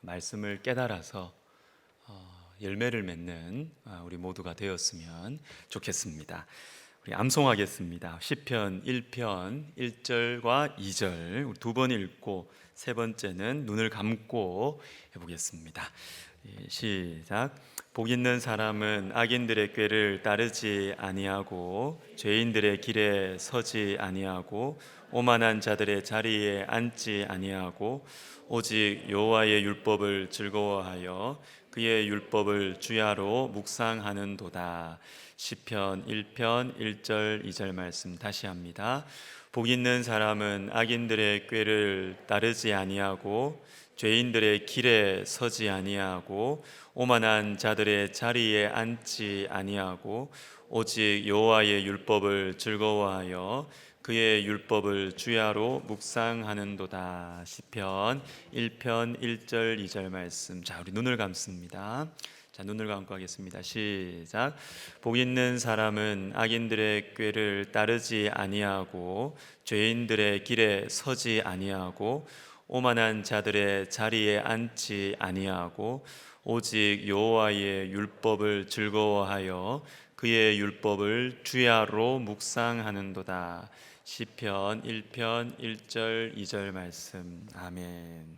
말씀을 깨달아서 열매를 맺는 우리 모두가 되었으면 좋겠습니다. 우리 암송하겠습니다. 시편 1편 1절과 2절 두 번 읽고 세 번째는 눈을 감고 해보겠습니다. 시작. 복 있는 사람은 악인들의 꾀를 따르지 아니하고 죄인들의 길에 서지 아니하고 오만한 자들의 자리에 앉지 아니하고 오직 여호와의 율법을 즐거워하여 그의 율법을 주야로 묵상하는도다. 시편 1편 1절 2절 말씀 다시 합니다. 복 있는 사람은 악인들의 꾀를 따르지 아니하고 죄인들의 길에 서지 아니하고 오만한 자들의 자리에 앉지 아니하고 오직 여호와의 율법을 즐거워하여 그의 율법을 주야로 묵상하는도다. 시편 1편 1절 2절 말씀. 자, 우리 눈을 감습니다. 자, 눈을 감고 하겠습니다. 시작. 복 있는 사람은 악인들의 꾀를 따르지 아니하고 죄인들의 길에 서지 아니하고 오만한 자들의 자리에 앉지 아니하고 오직 여호와의 율법을 즐거워하여 그의 율법을 주야로 묵상하는도다. 시편 1편 1절 2절 말씀. 아멘.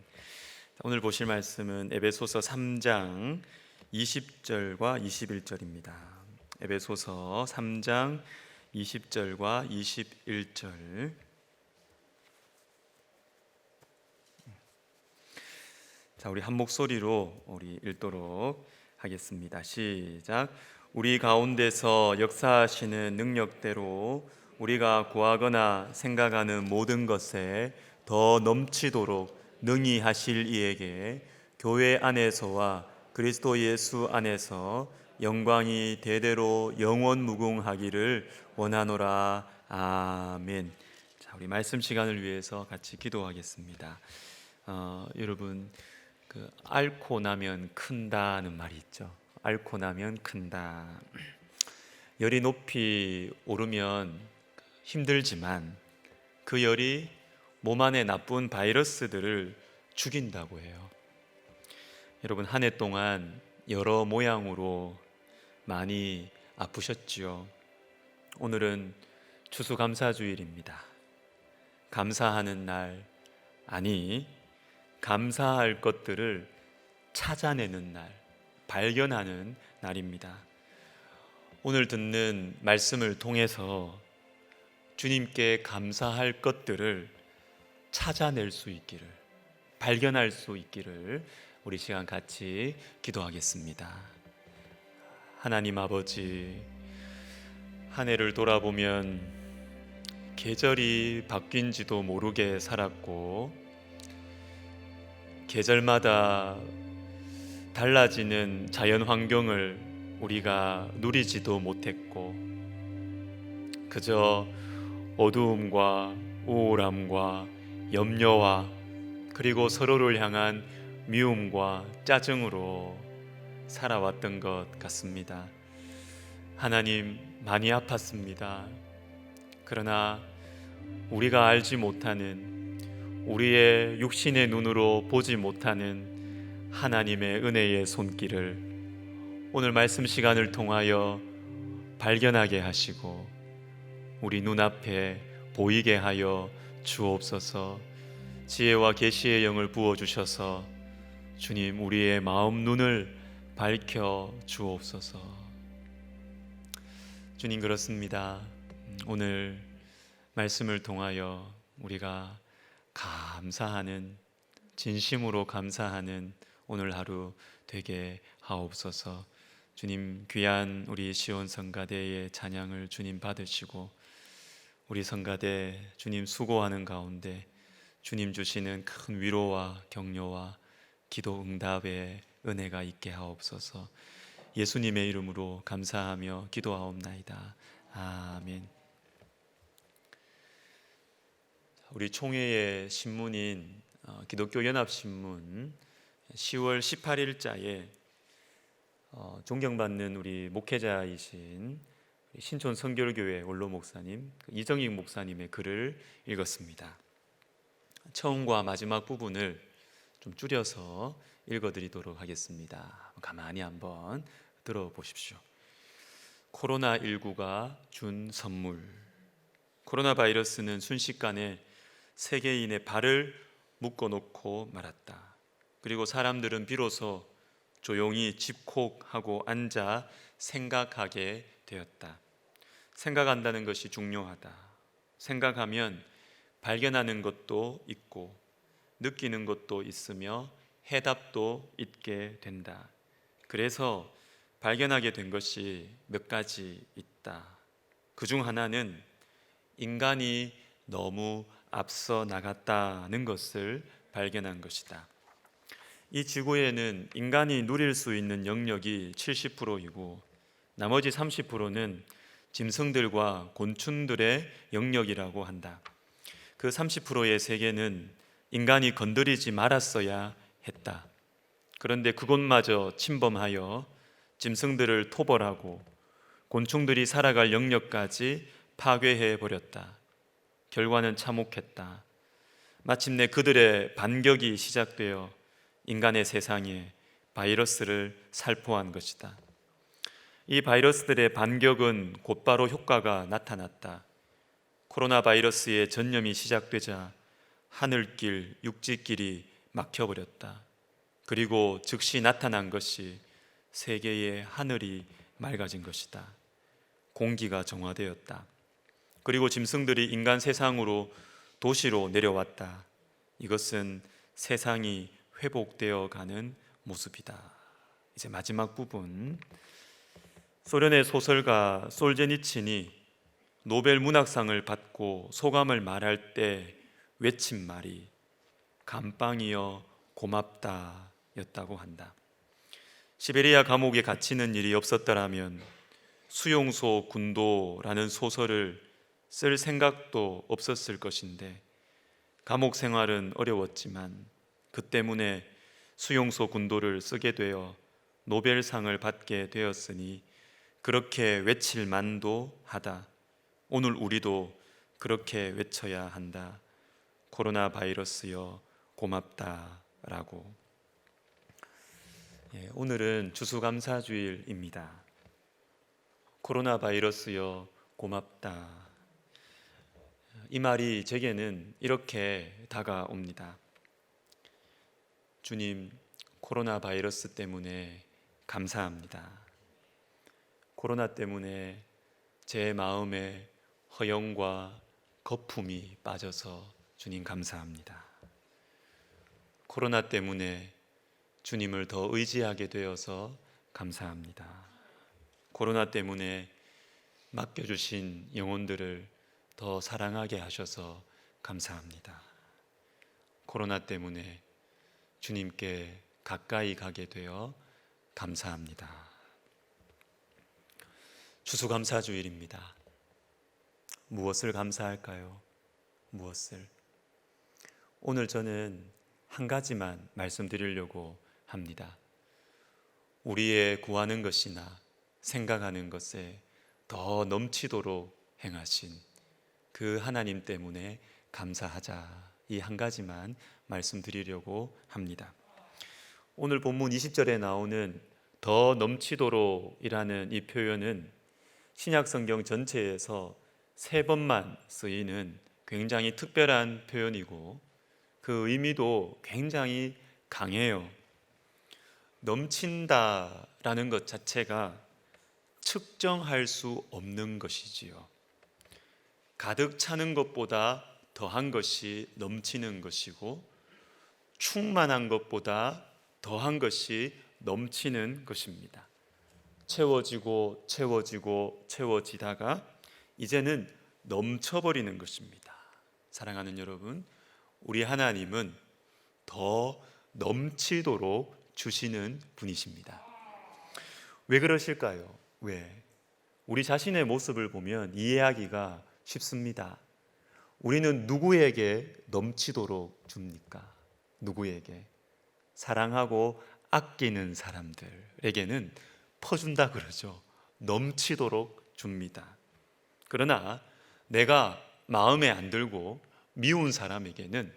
오늘 보실 말씀은 에베소서 3장 20절과 21절입니다. 에베소서 3장 20절과 21절. 자, 우리 한 목소리로 우리 읽도록 하겠습니다. 시작. 우리 가운데서 역사하시는 능력대로 우리가 구하거나 생각하는 모든 것에 더 넘치도록 능히 하실 이에게 교회 안에서와 그리스도 예수 안에서 영광이 대대로 영원 무궁하기를 원하노라. 아멘. 자, 우리 말씀 시간을 위해서 같이 기도하겠습니다. 여러분, 앓고 나면 큰다는 말이 있죠. 앓고 나면 큰다. 열이 높이 오르면 힘들지만 그 열이 몸 안에 나쁜 바이러스들을 죽인다고 해요. 여러분, 한 해 동안 여러 모양으로 많이 아프셨지요. 오늘은 추수감사주일입니다. 감사하는 날, 아니 감사할 것들을 찾아내는 날, 발견하는 날입니다. 오늘 듣는 말씀을 통해서 주님께 감사할 것들을 찾아낼 수 있기를, 발견할 수 있기를 우리 시간 같이 기도하겠습니다. 하나님 아버지, 한 해를 돌아보면 계절이 바뀐지도 모르게 살았고 계절마다 달라지는 자연 환경을 우리가 누리지도 못했고 그저 어두움과 우울함과 염려와 그리고 서로를 향한 미움과 짜증으로 살아왔던 것 같습니다. 하나님, 많이 아팠습니다. 그러나 우리가 알지 못하는, 우리의 육신의 눈으로 보지 못하는 하나님의 은혜의 손길을 오늘 말씀 시간을 통하여 발견하게 하시고 우리 눈앞에 보이게 하여 주옵소서. 지혜와 계시의 영을 부어주셔서 주님, 우리의 마음 눈을 밝혀 주옵소서. 주님, 그렇습니다. 오늘 말씀을 통하여 우리가 감사하는, 진심으로 감사하는 오늘 하루 되게 하옵소서. 주님, 귀한 우리 시온 성가대의 찬양을 주님 받으시고 우리 성가대 주님 수고하는 가운데 주님 주시는 큰 위로와 격려와 기도 응답의 은혜가 있게 하옵소서. 예수님의 이름으로 감사하며 기도하옵나이다. 아멘. 우리 총회의 신문인 기독교 연합신문 10월 18일자에 존경받는 우리 목회자이신 신촌 성결교회 원로 목사님 이정익 목사님의 글을 읽었습니다. 처음과 마지막 부분을 좀 줄여서 읽어드리도록 하겠습니다. 가만히 한번 들어보십시오. 코로나19가 준 선물. 코로나 바이러스는 순식간에 세계인의 발을 묶어놓고 말았다. 그리고 사람들은 비로소 조용히 집콕하고 앉아 생각하게 되었다. 생각한다는 것이 중요하다. 생각하면 발견하는 것도 있고 느끼는 것도 있으며 해답도 있게 된다. 그래서 발견하게 된 것이 몇 가지 있다. 그중 하나는 인간이 너무 앞서 나갔다는 것을 발견한 것이다. 이 지구에는 인간이 누릴 수 있는 영역이 70%이고 나머지 30%는 짐승들과 곤충들의 영역이라고 한다. 그 30%의 세계는 인간이 건드리지 말았어야 했다. 그런데 그곳마저 침범하여 짐승들을 토벌하고 곤충들이 살아갈 영역까지 파괴해 버렸다. 결과는 참혹했다. 마침내 그들의 반격이 시작되어 인간의 세상에 바이러스를 살포한 것이다. 이 바이러스들의 반격은 곧바로 효과가 나타났다. 코로나 바이러스의 전염이 시작되자 하늘길, 육지길이 막혀버렸다. 그리고 즉시 나타난 것이 세계의 하늘이 맑아진 것이다. 공기가 정화되었다. 그리고 짐승들이 인간 세상으로 도시로 내려왔다. 이것은 세상이 회복되어 가는 모습이다. 이제 마지막 부분. 소련의 소설가 솔제니친이 노벨 문학상을 받고 소감을 말할 때 외친 말이 감방이여 고맙다 였다고 한다. 시베리아 감옥에 갇히는 일이 없었더라면 수용소 군도라는 소설을 쓸 생각도 없었을 것인데 감옥 생활은 어려웠지만 그 때문에 수용소 군도를 쓰게 되어 노벨상을 받게 되었으니 그렇게 외칠 만도 하다. 오늘 우리도 그렇게 외쳐야 한다. 코로나 바이러스여 고맙다라고. 오늘은 추수감사주일입니다. 코로나 바이러스여 고맙다. 이 말이 제게는 이렇게 다가옵니다. 주님, 코로나 바이러스 때문에 감사합니다. 코로나 때문에 제 마음에 허영과 거품이 빠져서 주님 감사합니다. 코로나 때문에 주님을 더 의지하게 되어서 감사합니다. 코로나 때문에 맡겨주신 영혼들을 더 사랑하게 하셔서 감사합니다. 코로나 때문에 주님께 가까이 가게 되어 감사합니다. 추수감사주일입니다. 무엇을 감사할까요? 무엇을? 오늘 저는 한 가지만 말씀드리려고 합니다. 우리의 구하는 것이나 생각하는 것에 더 넘치도록 행하신 그 하나님 때문에 감사하자. 이 한 가지만 말씀드리려고 합니다. 오늘 본문 20절에 나오는 더 넘치도록이라는 이 표현은 신약 성경 전체에서 3번만 쓰이는 굉장히 특별한 표현이고 그 의미도 굉장히 강해요. 넘친다라는 것 자체가 측정할 수 없는 것이지요. 가득 차는 것보다 더한 것이 넘치는 것이고 충만한 것보다 더한 것이 넘치는 것입니다. 채워지고 채워지고 채워지다가 이제는 넘쳐버리는 것입니다. 사랑하는 여러분, 우리 하나님은 더 넘치도록 주시는 분이십니다. 왜 그러실까요? 왜? 우리 자신의 모습을 보면 이해하기가 쉽습니다. 우리는 누구에게 넘치도록 줍니까? 누구에게? 사랑하고 아끼는 사람들에게는 퍼준다 그러죠. 넘치도록 줍니다. 그러나 내가 마음에 안 들고 미운 사람에게는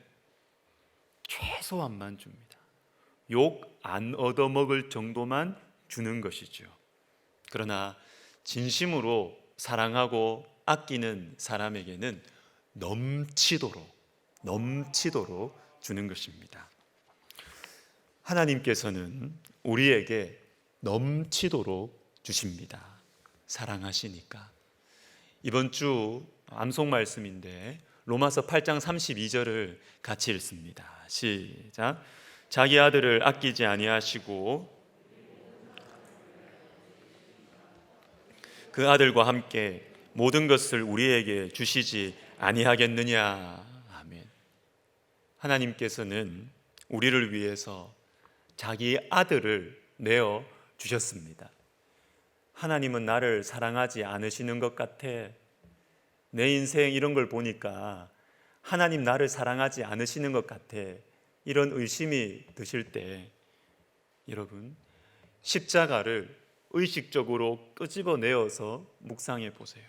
최소한만 줍니다. 욕 안 얻어먹을 정도만 주는 것이죠. 그러나 진심으로 사랑하고 아끼는 사람에게는 넘치도록 주는 것입니다. 하나님께서는 우리에게 넘치도록 주십니다. 사랑하시니까. 이번 주 암송 말씀인데 로마서 8장 32절을 같이 읽습니다. 시작. 자기 아들을 아끼지 아니하시고 그 아들과 함께 모든 것을 우리에게 주시지 아니하겠느냐. 아멘. 하나님께서는 우리를 위해서 자기 아들을 내어 주셨습니다. 하나님은 나를 사랑하지 않으시는 것 같아. 내 인생 이런 걸 보니까 하나님 나를 사랑하지 않으시는 것 같아. 이런 의심이 드실 때 여러분 십자가를 의식적으로 끄집어내어서 묵상해 보세요.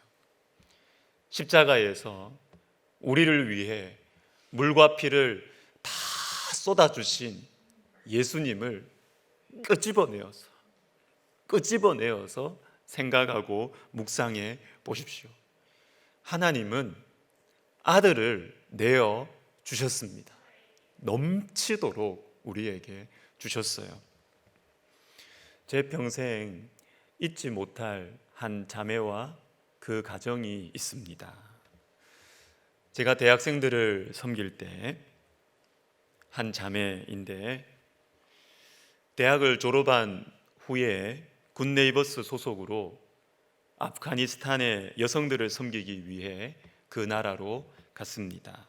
십자가에서 우리를 위해 물과 피를 다 쏟아주신 예수님을 끄집어내어서 생각하고 묵상해 보십시오. 하나님은 아들을 내어 주셨습니다. 넘치도록 우리에게 주셨어요. 제 평생 잊지 못할 한 자매와 그 가정이 있습니다. 제가 대학생들을 섬길 때 한 자매인데 대학을 졸업한 후에 굿네이버스 소속으로 아프가니스탄의 여성들을 섬기기 위해 그 나라로 갔습니다.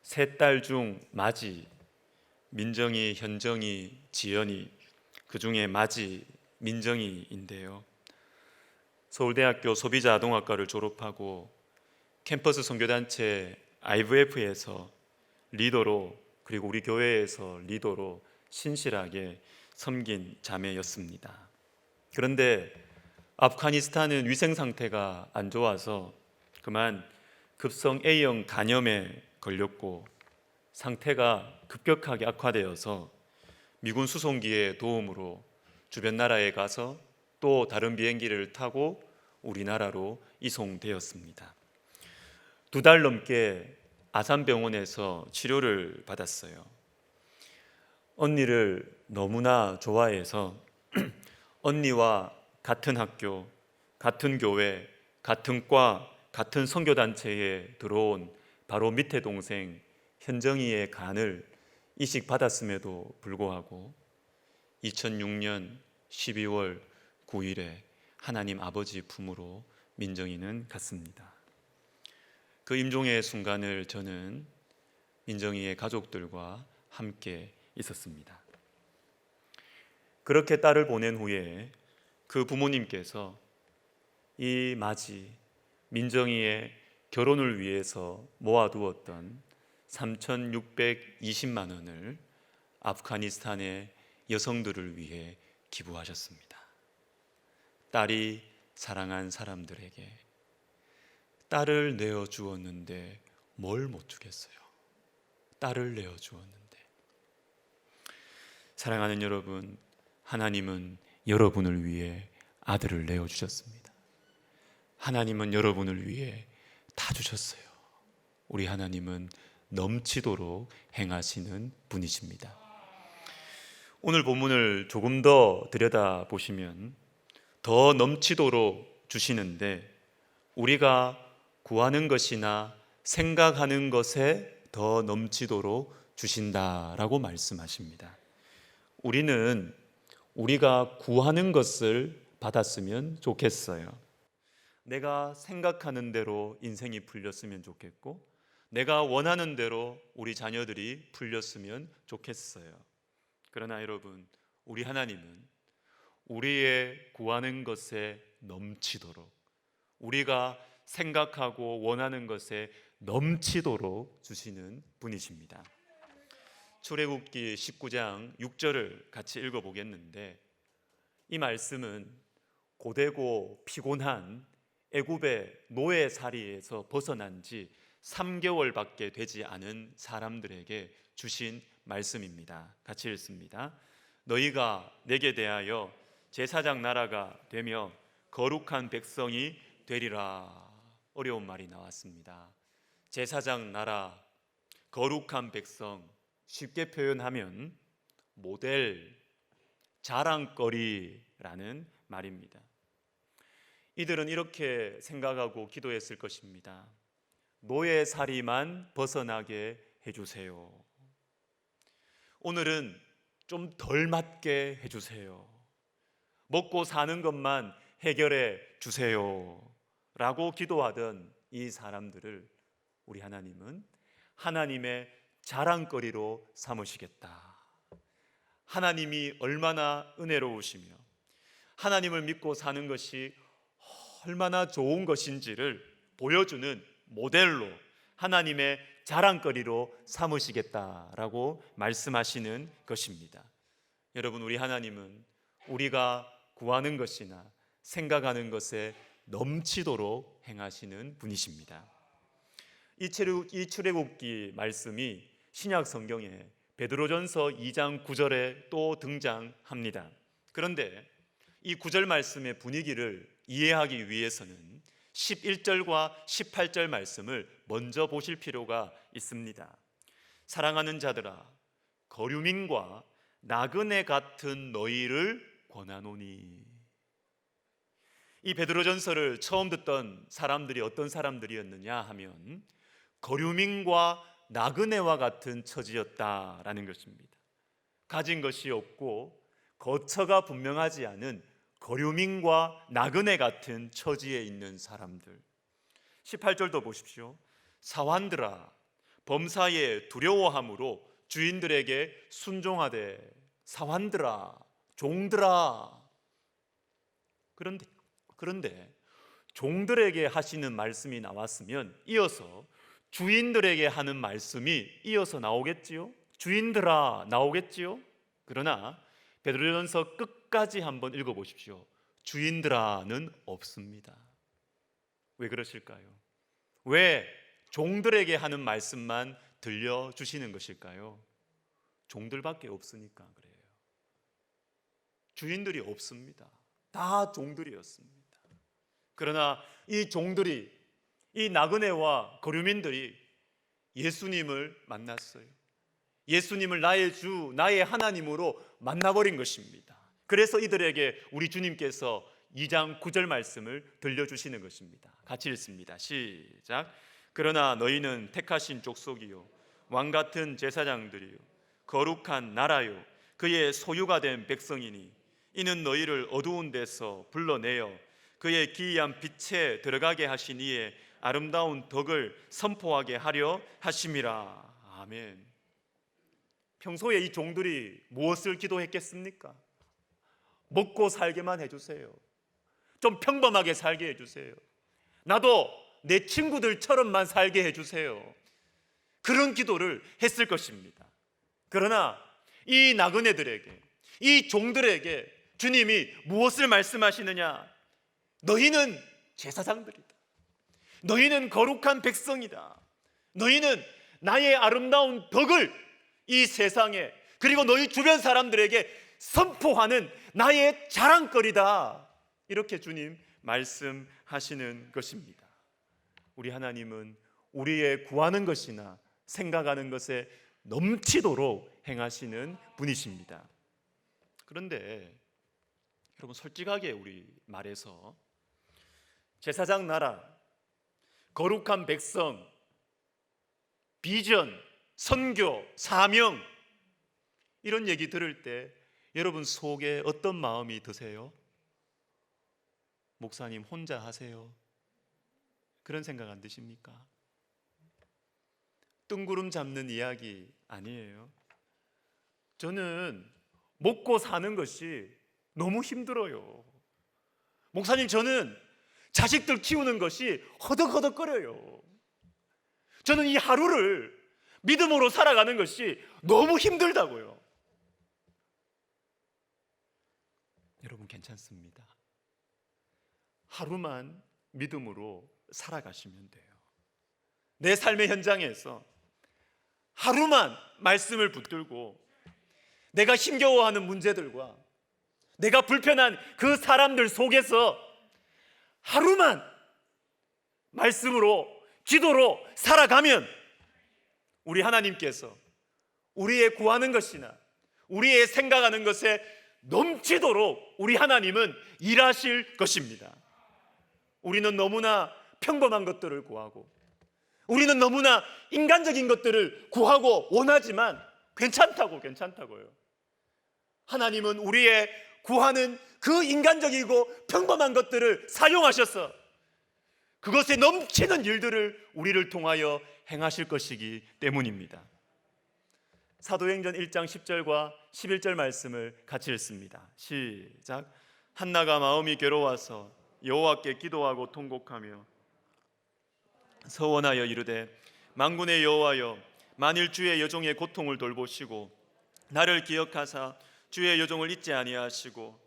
세 딸 중 마지, 민정이, 현정이, 지연이, 그 중에 마지, 민정이인데요. 서울대학교 소비자아동학과를 졸업하고 캠퍼스 선교단체 IVF에서 리더로, 그리고 우리 교회에서 리더로 신실하게 섬긴 자매였습니다. 그런데 아프가니스탄은 위생 상태가 안 좋아서 그만 급성 A형 간염에 걸렸고 상태가 급격하게 악화되어서 미군 수송기의 도움으로 주변 나라에 가서 또 다른 비행기를 타고 우리나라로 이송되었습니다. 2달 넘게 아산병원에서 치료를 받았어요. 언니를 너무나 좋아해서 언니와 같은 학교, 같은 교회, 같은 과, 같은 선교단체에 들어온 바로 밑에 동생 현정이의 간을 이식받았음에도 불구하고 2006년 12월 9일에 하나님 아버지 품으로 민정이는 갔습니다. 그 임종의 순간을 저는 민정이의 가족들과 함께 있었습니다. 그렇게 딸을 보낸 후에 그 부모님께서 이 마지 민정이의 결혼을 위해서 모아두었던 3,620만 원을 아프가니스탄의 여성들을 위해 기부하셨습니다. 딸이 사랑한 사람들에게 딸을 내어주었는데 뭘 못 주겠어요? 딸을 내어주었는데. 사랑하는 여러분, 하나님은 여러분을 위해 아들을 내어주셨습니다. 하나님은 여러분을 위해 다 주셨어요. 우리 하나님은 넘치도록 행하시는 분이십니다. 오늘 본문을 조금 더 들여다보시면 더 넘치도록 주시는데 우리가 구하는 것이나 생각하는 것에 더 넘치도록 주신다라고 말씀하십니다. 우리는 우리가 구하는 것을 받았으면 좋겠어요. 내가 생각하는 대로 인생이 풀렸으면 좋겠고 내가 원하는 대로 우리 자녀들이 풀렸으면 좋겠어요. 그러나 여러분, 우리 하나님은 우리의 구하는 것에 넘치도록 우리가 생각하고 원하는 것에 넘치도록 주시는 분이십니다. 출애굽기 19장 6절을 같이 읽어보겠는데 이 말씀은 고되고 피곤한 애굽의 노예살이에서 벗어난 지 3개월밖에 되지 않은 사람들에게 주신 말씀입니다. 같이 읽습니다. 너희가 내게 대하여 제사장 나라가 되며 거룩한 백성이 되리라. 어려운 말이 나왔습니다. 제사장 나라, 거룩한 백성, 쉽게 표현하면 모델, 자랑거리라는 말입니다. 이들은 이렇게 생각하고 기도했을 것입니다. 노예살이만 벗어나게 해주세요. 오늘은 좀 덜 맞게 해주세요. 먹고 사는 것만 해결해 주세요 라고 기도하던 이 사람들을 우리 하나님은 하나님의 자랑거리로 삼으시겠다. 하나님이 얼마나 은혜로우시며 하나님을 믿고 사는 것이 얼마나 좋은 것인지를 보여주는 모델로 하나님의 자랑거리로 삼으시겠다라고 말씀하시는 것입니다. 여러분, 우리 하나님은 우리가 구하는 것이나 생각하는 것에 넘치도록 행하시는 분이십니다. 이 출애굽기 말씀이 신약 성경에 베드로전서 2장 9절에 또 등장합니다. 그런데 이 9절 말씀의 분위기를 이해하기 위해서는 11절과 18절 말씀을 먼저 보실 필요가 있습니다. 사랑하는 자들아, 거류민과 나그네 같은 너희를 권하노니. 이 베드로전서를 처음 듣던 사람들이 어떤 사람들이었느냐 하면 거류민과 나그네와 같은 처지였다라는 것입니다. 가진 것이 없고 거처가 분명하지 않은 거류민과 나그네 같은 처지에 있는 사람들. 18절도 보십시오. 사환들아, 범사에 두려워함으로 주인들에게 순종하되. 사환들아, 종들아. 그런데 종들에게 하시는 말씀이 나왔으면 이어서 주인들에게 하는 말씀이 이어서 나오겠지요. 주인들아 나오겠지요. 그러나 베드로전서 끝까지 한번 읽어보십시오. 주인들아는 없습니다. 왜 그러실까요? 왜 종들에게 하는 말씀만 들려주시는 것일까요? 종들밖에 없으니까 그래요. 주인들이 없습니다. 다 종들이었습니다. 그러나 이 종들이, 이 나그네와 거류민들이 예수님을 만났어요. 예수님을 나의 주, 나의 하나님으로 만나버린 것입니다. 그래서 이들에게 우리 주님께서 2장 9절 말씀을 들려주시는 것입니다. 같이 읽습니다. 시작. 그러나 너희는 택하신 족속이요 왕같은 제사장들이요 거룩한 나라요 그의 소유가 된 백성이니 이는 너희를 어두운 데서 불러내어 그의 기이한 빛에 들어가게 하신 이의 아름다운 덕을 선포하게 하려 하심이라. 아멘. 평소에 이 종들이 무엇을 기도했겠습니까? 먹고 살게만 해주세요. 좀 평범하게 살게 해주세요. 나도 내 친구들처럼만 살게 해주세요. 그런 기도를 했을 것입니다. 그러나 이 나그네들에게, 이 종들에게 주님이 무엇을 말씀하시느냐? 너희는 제사장들이다. 너희는 거룩한 백성이다. 너희는 나의 아름다운 덕을 이 세상에 그리고 너희 주변 사람들에게 선포하는 나의 자랑거리다. 이렇게 주님 말씀하시는 것입니다. 우리 하나님은 우리의 구하는 것이나 생각하는 것에 넘치도록 행하시는 분이십니다. 그런데 여러분, 솔직하게 우리 말해서 제사장 나라, 거룩한 백성, 비전, 선교, 사명, 이런 얘기 들을 때 여러분 속에 어떤 마음이 드세요? 목사님 혼자 하세요? 그런 생각 안 드십니까? 뜬구름 잡는 이야기 아니에요. 저는 먹고 사는 것이 너무 힘들어요. 목사님, 저는 자식들 키우는 것이 허덕허덕거려요. 저는 이 하루를 믿음으로 살아가는 것이 너무 힘들다고요. 여러분 괜찮습니다. 하루만 믿음으로 살아가시면 돼요. 내 삶의 현장에서 하루만 말씀을 붙들고 내가 힘겨워하는 문제들과 내가 불편한 그 사람들 속에서 하루만 말씀으로, 기도로 살아가면 우리 하나님께서 우리의 구하는 것이나 우리의 생각하는 것에 넘치도록 우리 하나님은 일하실 것입니다. 우리는 너무나 평범한 것들을 구하고, 우리는 너무나 인간적인 것들을 구하고 원하지만 괜찮다고요. 하나님은 우리의 구하는 그 인간적이고 평범한 것들을 사용하셔서 그것에 넘치는 일들을 우리를 통하여 행하실 것이기 때문입니다. 사도행전 1장 10절과 11절 말씀을 같이 읽습니다. 시작. 한나가 마음이 괴로워서 여호와께 기도하고 통곡하며 서원하여 이르되, 만군의 여호와여, 만일 주의 여종의 고통을 돌보시고 나를 기억하사 주의 여종을 잊지 아니하시고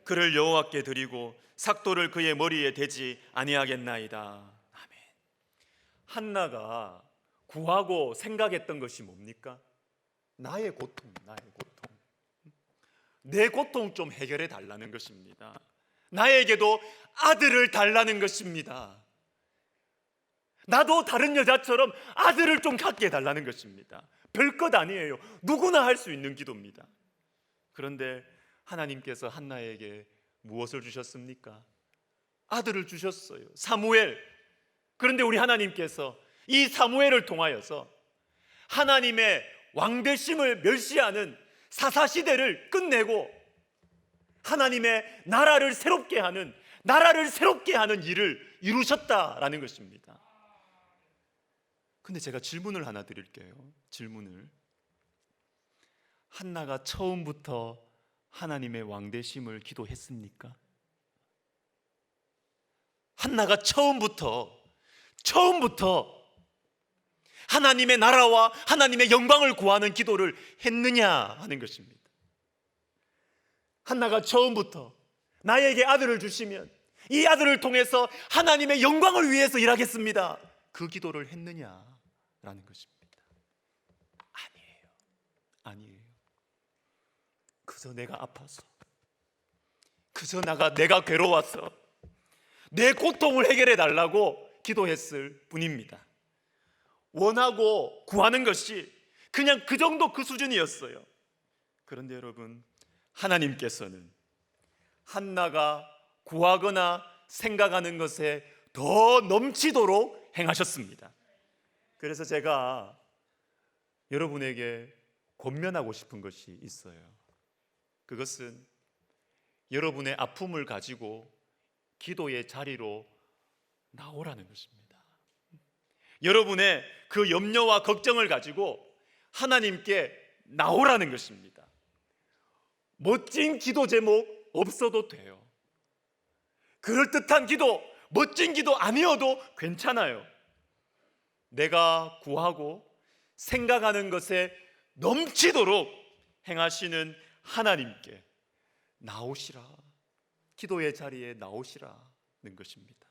그를 여호와께 드리고 삭도를 그의 머리에 대지 아니하겠나이다. 아멘. 한나가 구하고 생각했던 것이 뭡니까? 나의 고통. 내 고통 좀 해결해 달라는 것입니다. 나에게도 아들을 달라는 것입니다. 나도 다른 여자처럼 아들을 좀 갖게 해달라는 것입니다. 별것 아니에요. 누구나 할 수 있는 기도입니다. 그런데 하나님께서 한나에게 무엇을 주셨습니까? 아들을 주셨어요. 사무엘. 그런데 우리 하나님께서 이 사무엘을 통하여서 하나님의 왕되심을 멸시하는 사사시대를 끝내고 하나님의 나라를 새롭게 하는 일을 이루셨다라는 것입니다. 근데 제가 질문을 하나 드릴게요. 질문을. 한나가 처음부터 하나님의 왕되심을 기도했습니까? 한나가 처음부터 하나님의 나라와 하나님의 영광을 구하는 기도를 했느냐 하는 것입니다. 한나가 처음부터 나에게 아들을 주시면 이 아들을 통해서 하나님의 영광을 위해서 일하겠습니다, 그 기도를 했느냐라는 것입니다. 아니에요. 그저 내가 아파서, 그저 내가 괴로워서 내 고통을 해결해 달라고 기도했을 뿐입니다. 원하고 구하는 것이 그냥 그 정도, 그 수준이었어요. 그런데 여러분, 하나님께서는 한나가 구하거나 생각하는 것에 더 넘치도록 행하셨습니다. 그래서 제가 여러분에게 권면하고 싶은 것이 있어요. 그것은 여러분의 아픔을 가지고 기도의 자리로 나오라는 것입니다. 여러분의 그 염려와 걱정을 가지고 하나님께 나오라는 것입니다. 멋진 기도 제목 없어도 돼요. 그럴듯한 기도, 멋진 기도 아니어도 괜찮아요. 내가 구하고 생각하는 것에 넘치도록 행하시는 하나님께 나오시라, 기도의 자리에 나오시라는 것입니다.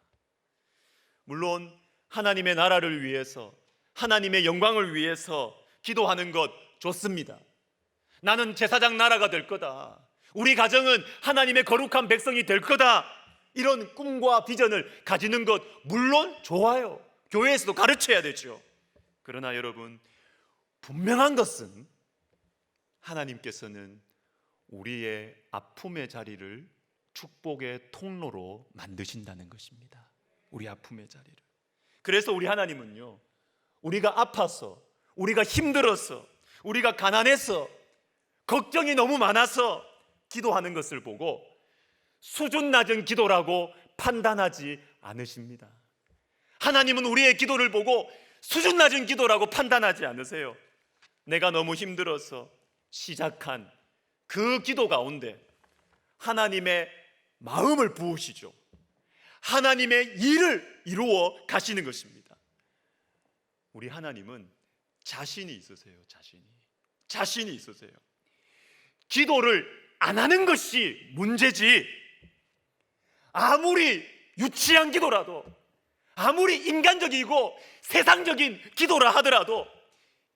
물론 하나님의 나라를 위해서, 하나님의 영광을 위해서 기도하는 것 좋습니다. 나는 제사장 나라가 될 거다, 우리 가정은 하나님의 거룩한 백성이 될 거다, 이런 꿈과 비전을 가지는 것 물론 좋아요. 교회에서도 가르쳐야 되죠. 그러나 여러분, 분명한 것은 하나님께서는 우리의 아픔의 자리를 축복의 통로로 만드신다는 것입니다. 우리 아픔의 자리를. 그래서 우리 하나님은요, 우리가 아파서, 우리가 힘들어서, 우리가 가난해서, 걱정이 너무 많아서 기도하는 것을 보고 수준 낮은 기도라고 판단하지 않으십니다. 하나님은 우리의 기도를 보고 수준 낮은 기도라고 판단하지 않으세요. 내가 너무 힘들어서 시작한 그 기도 가운데 하나님의 마음을 부으시죠. 하나님의 일을 이루어 가시는 것입니다. 우리 하나님은 자신이 있으세요. 자신이 있으세요. 기도를 안 하는 것이 문제지, 아무리 유치한 기도라도, 아무리 인간적이고 세상적인 기도라 하더라도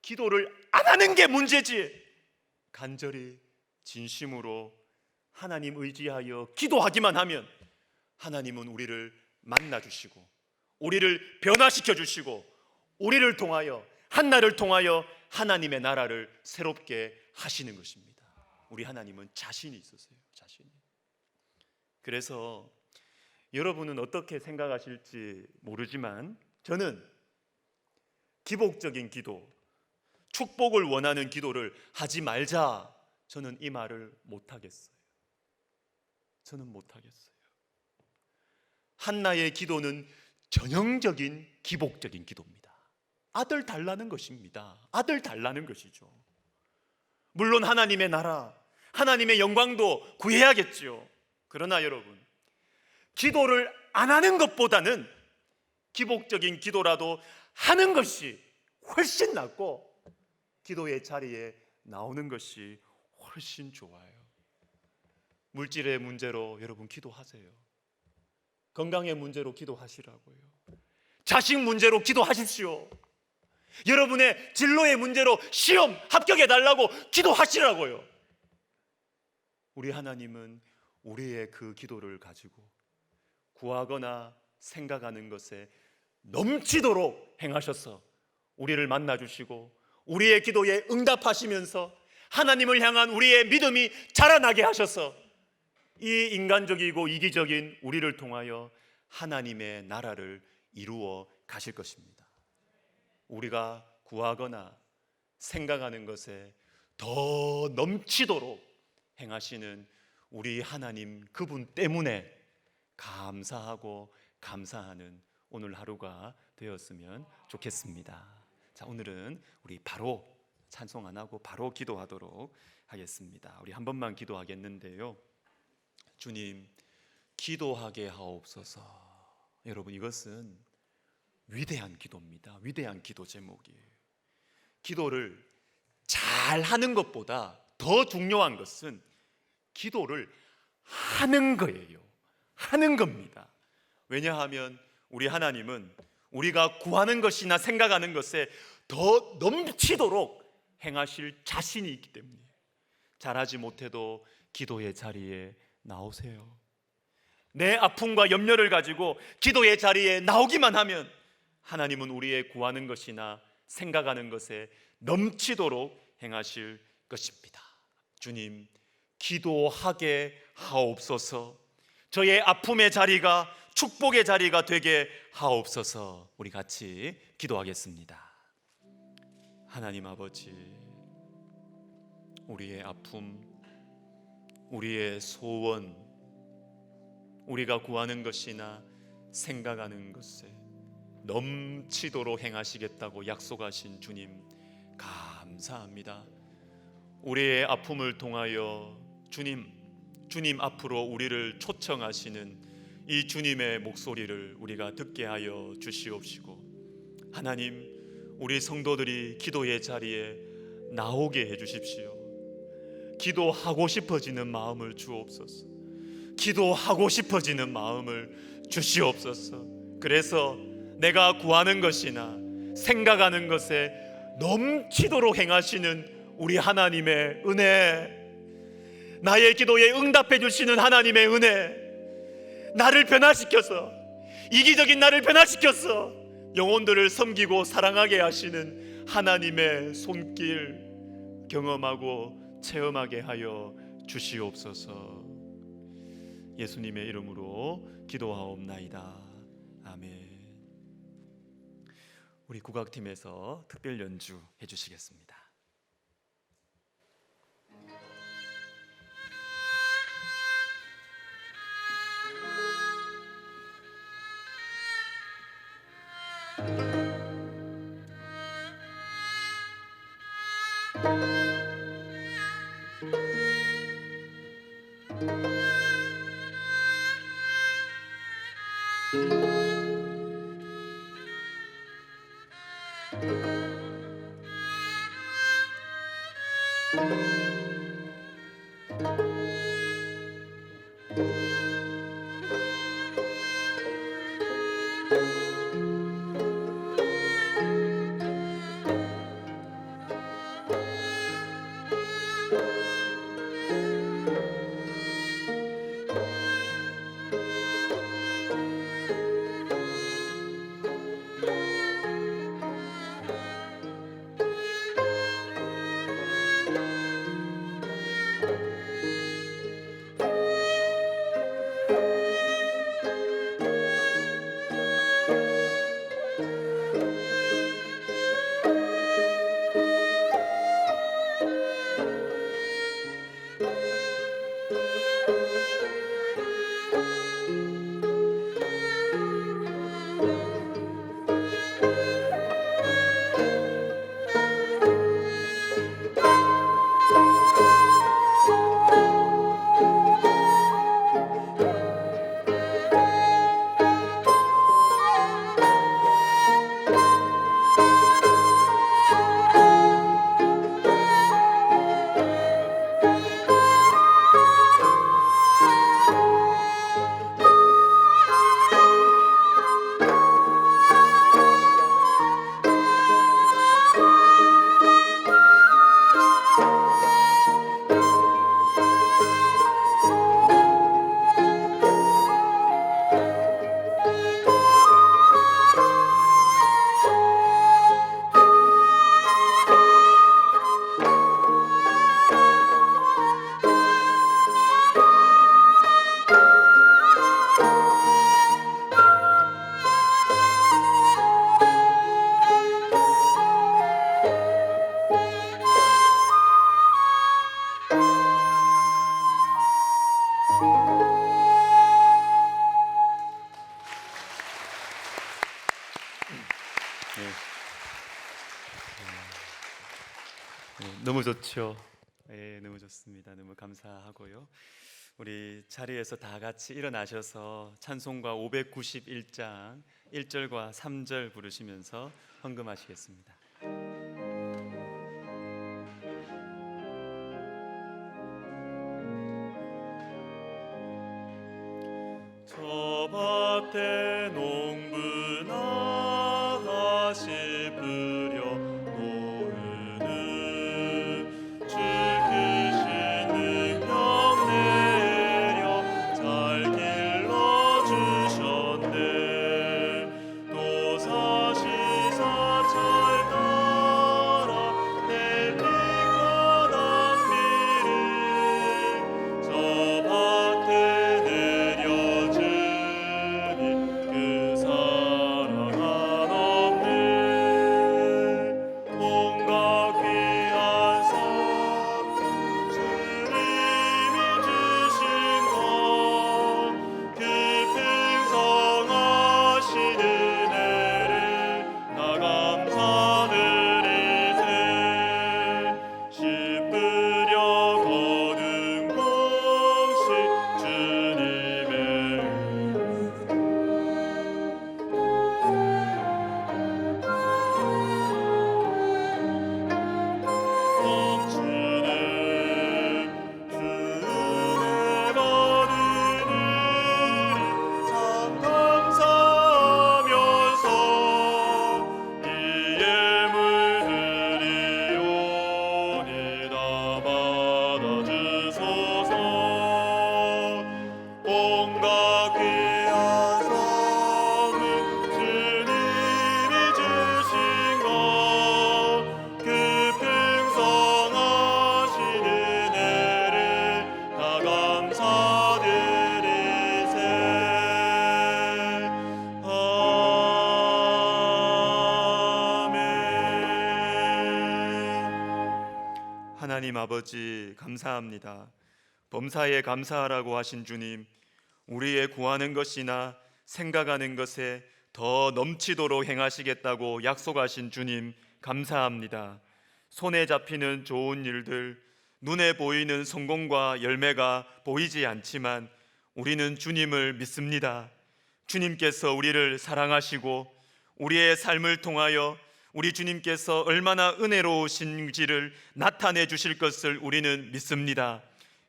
기도를 안 하는 게 문제지, 간절히 진심으로 하나님 의지하여 기도하기만 하면 하나님은 우리를 만나주시고 우리를 변화시켜 주시고 우리를 통하여, 한나를 통하여 하나님의 나라를 새롭게 하시는 것입니다. 우리 하나님은 자신이 있으세요. 자신이. 그래서 여러분은 어떻게 생각하실지 모르지만 저는 기복적인 기도, 축복을 원하는 기도를 하지 말자, 저는 이 말을 못하겠어요. 저는 못하겠어요. 한나의 기도는 전형적인 기복적인 기도입니다. 아들 달라는 것입니다. 아들 달라는 것이죠. 물론 하나님의 나라, 하나님의 영광도 구해야겠죠. 그러나 여러분, 기도를 안 하는 것보다는 기복적인 기도라도 하는 것이 훨씬 낫고 기도의 자리에 나오는 것이 훨씬 좋아요. 물질의 문제로 여러분 기도하세요. 건강의 문제로 기도하시라고요. 자식 문제로 기도하십시오. 여러분의 진로의 문제로 시험 합격해달라고 기도하시라고요. 우리 하나님은 우리의 그 기도를 가지고 구하거나 생각하는 것에 넘치도록 행하셔서 우리를 만나주시고 우리의 기도에 응답하시면서 하나님을 향한 우리의 믿음이 자라나게 하셔서 이 인간적이고 이기적인 우리를 통하여 하나님의 나라를 이루어 가실 것입니다. 우리가 구하거나 생각하는 것에 더 넘치도록 행하시는 우리 하나님, 그분 때문에 감사하고 감사하는 오늘 하루가 되었으면 좋겠습니다. 자, 오늘은 우리 바로 찬송 안 하고 바로 기도하도록 하겠습니다. 우리 한 번만 기도하겠는데요. 주님, 기도하게 하옵소서. 여러분, 이것은 위대한 기도입니다. 위대한 기도 제목이에요. 기도를 잘 하는 것보다 더 중요한 것은 기도를 하는 거예요. 하는 겁니다. 왜냐하면 우리 하나님은 우리가 구하는 것이나 생각하는 것에 더 넘치도록 행하실 자신이 있기 때문에 잘하지 못해도 기도의 자리에 나오세요. 내 아픔과 염려를 가지고 기도의 자리에 나오기만 하면 하나님은 우리의 구하는 것이나 생각하는 것에 넘치도록 행하실 것입니다. 주님, 기도하게 하옵소서. 저의 아픔의 자리가 축복의 자리가 되게 하옵소서. 우리 같이 기도하겠습니다. 하나님 아버지, 우리의 아픔, 우리의 소원, 우리가 구하는 것이나 생각하는 것에 넘치도록 행하시겠다고 약속하신 주님, 감사합니다. 우리의 아픔을 통하여 주님 앞으로 우리를 초청하시는 이 주님의 목소리를 우리가 듣게 하여 주시옵시고, 하나님, 우리 성도들이 기도의 자리에 나오게 해주십시오. 기도하고 싶어지는 마음을 주옵소서. 기도하고 싶어지는 마음을 주시옵소서. 그래서 내가 구하는 것이나 생각하는 것에 넘치도록 행하시는 우리 하나님의 은혜, 나의 기도에 응답해 주시는 하나님의 은혜, 나를 변화시켜서, 이기적인 나를 변화시켜서 영혼들을 섬기고 사랑하게 하시는 하나님의 손길 경험하고 체험하게 하여 주시옵소서. 예수님의 이름으로 기도하옵나이다. 아멘. 우리 국악팀에서 특별 연주 해주시겠습니다. 너무 좋죠. 너무 좋습니다. 너무 감사하고요. 우리 자리에서 다 같이 일어나셔서 찬송가 591장 1절과 3절 부르시면서 헌금하시겠습니다. 저 밭에 농부 나가시 뿌려 놓으는 주 크신 능력 내려 잘 길러주셨네. 또 사시사 잘 따라 내리고 난 비를 저 밭에 내려주니 그 사랑 한없네. 온갖 귀한 상 주님이 주신 것 그 풍성하신 은혜를 나 감사드리세. 씨 뿌려 거둔 공식 주님의 넘치는 주 은혜 받은 참 감사하면서 이 예물 드리오니 다 받아주소서. 온갖 귀한 선물 주님이 주신 것 그 풍성하신 은혜를 다 감사드리세. 아멘. 하나님 아버지 감사합니다. 범사에 감사하라고 하신 주님, 우리의 구하는 것이나 생각하는 것에 더 넘치도록 행하시겠다고 약속하신 주님 감사합니다. 손에 잡히는 좋은 일들, 눈에 보이는 성공과 열매가 보이지 않지만 우리는 주님을 믿습니다. 주님께서 우리를 사랑하시고 우리의 삶을 통하여 우리 주님께서 얼마나 은혜로우신지를 나타내 주실 것을 우리는 믿습니다.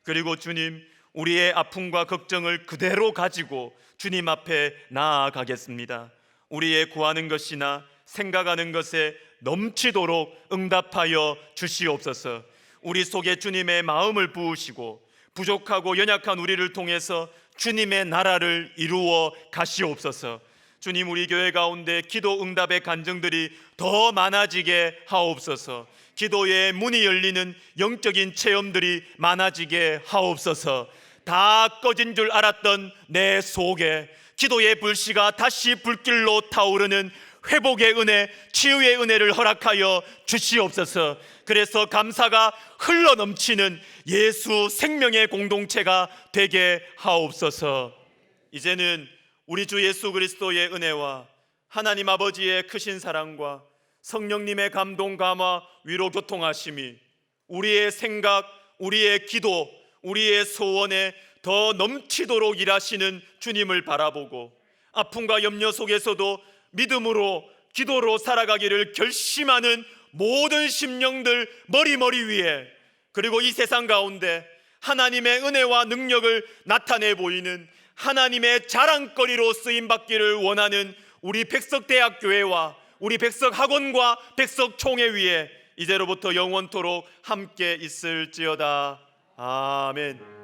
그리고 주님, 우리의 아픔과 걱정을 그대로 가지고 주님 앞에 나아가겠습니다. 우리의 구하는 것이나 생각하는 것에 넘치도록 응답하여 주시옵소서. 우리 속에 주님의 마음을 부으시고 부족하고 연약한 우리를 통해서 주님의 나라를 이루어 가시옵소서. 주님, 우리 교회 가운데 기도 응답의 간증들이 더 많아지게 하옵소서. 기도의 문이 열리는 영적인 체험들이 많아지게 하옵소서. 다 꺼진 줄 알았던 내 속에 기도의 불씨가 다시 불길로 타오르는 회복의 은혜, 치유의 은혜를 허락하여 주시옵소서. 그래서 감사가 흘러넘치는 예수 생명의 공동체가 되게 하옵소서. 이제는 우리 주 예수 그리스도의 은혜와 하나님 아버지의 크신 사랑과 성령님의 감동, 감화, 위로, 교통하심이 우리의 생각, 우리의 기도, 우리의 소원에 더 넘치도록 일하시는 주님을 바라보고 아픔과 염려 속에서도 믿음으로 기도로 살아가기를 결심하는 모든 심령들 머리 위에, 그리고 이 세상 가운데 하나님의 은혜와 능력을 나타내 보이는 하나님의 자랑거리로 쓰임받기를 원하는 우리 백석대학교회와 우리 백석학원과 백석총회 위에 이제로부터 영원토록 함께 있을지어다. 아멘.